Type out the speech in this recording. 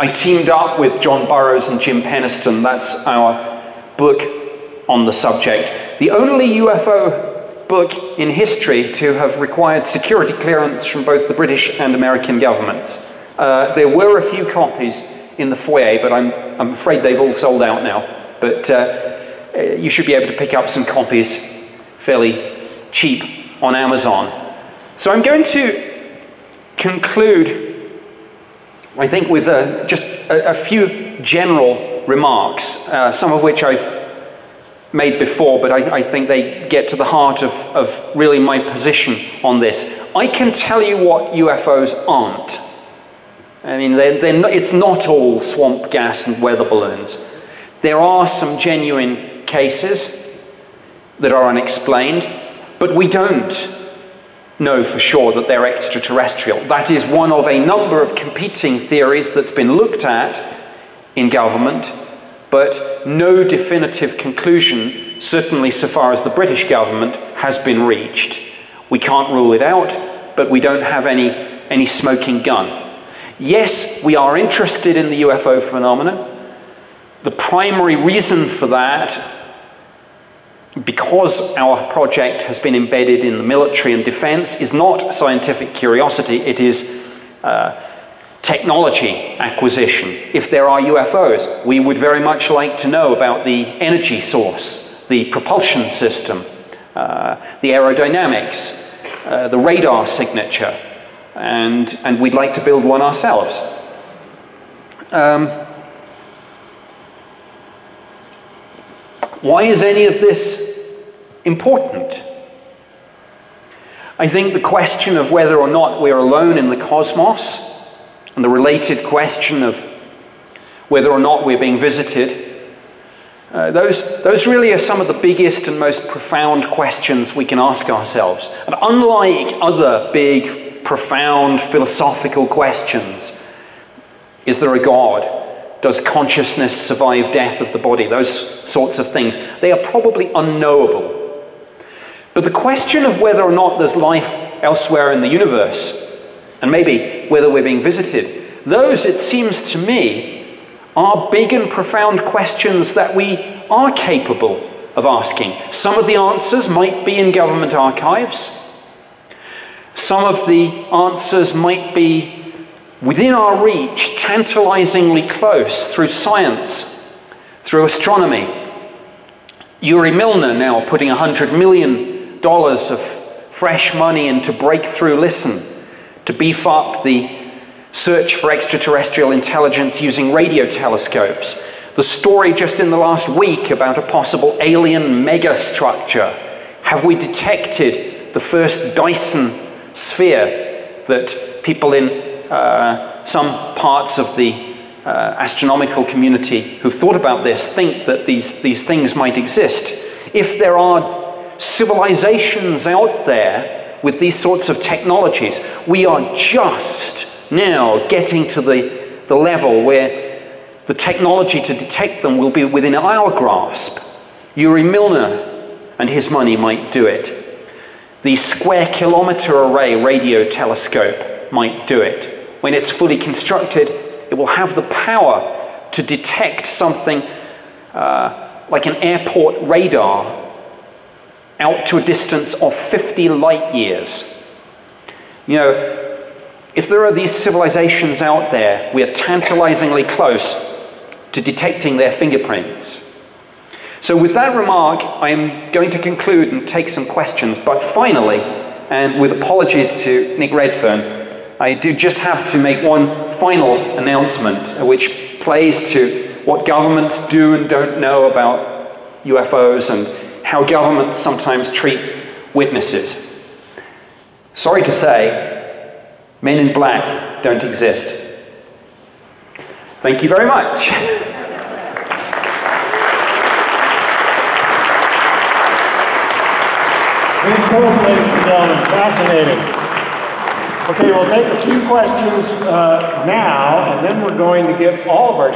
I teamed up with John Burroughs and Jim Penniston. That's our book on the subject. The only UFO book in history to have required security clearance from both the British and American governments. There were a few copies in the foyer, but I'm afraid they've all sold out now. But you should be able to pick up some copies fairly cheap on Amazon. So I'm going to conclude, I think, with just a few general remarks, some of which I've made before, but I think they get to the heart of really my position on this. I can tell you what UFOs aren't. I mean, it's not all swamp gas and weather balloons. There are some genuine cases that are unexplained, but we don't know for sure that they're extraterrestrial. That is one of a number of competing theories that's been looked at in government, but no definitive conclusion, certainly so far as the British government, has been reached. We can't rule it out, but we don't have any smoking gun. Yes, we are interested in the UFO phenomenon. The primary reason for that, because our project has been embedded in the military and defense, is not scientific curiosity, it is technology acquisition. If there are UFOs, we would very much like to know about the energy source, the propulsion system, the aerodynamics, the radar signature, and we'd like to build one ourselves. Why is any of this important? I think the question of whether or not we're alone in the cosmos, and the related question of whether or not we're being visited, those really are some of the biggest and most profound questions we can ask ourselves. And unlike other big, profound philosophical questions, is there a God? Does consciousness survive death of the body? Those sorts of things. They are probably unknowable. But the question of whether or not there's life elsewhere in the universe, and maybe whether we're being visited, those, it seems to me, are big and profound questions that we are capable of asking. Some of the answers might be in government archives. Some of the answers might be within our reach, tantalizingly close, through science, through astronomy. Yuri Milner now putting $100 million of fresh money into Breakthrough Listen to beef up the search for extraterrestrial intelligence using radio telescopes. The story just in the last week about a possible alien megastructure. Have we detected the first Dyson sphere that people in some parts of the astronomical community who've thought about this think that these things might exist? If there are civilizations out there with these sorts of technologies, we are just now getting to the level where the technology to detect them will be within our grasp. Yuri Milner and his money might do it. The Square Kilometre Array radio telescope might do it. When it's fully constructed, it will have the power to detect something like an airport radar out to a distance of 50 light years. You know, if there are these civilizations out there, we are tantalizingly close to detecting their fingerprints. So with that remark, I'm going to conclude and take some questions, but finally, and with apologies to Nick Redfern, I do just have to make one final announcement, which plays to what governments do and don't know about UFOs and how governments sometimes treat witnesses. Sorry to say, men in black don't exist. Thank you very much. Very cool, ladies and gentlemen. Fascinating. Okay, we'll take a few questions now, and then we're going to get all of our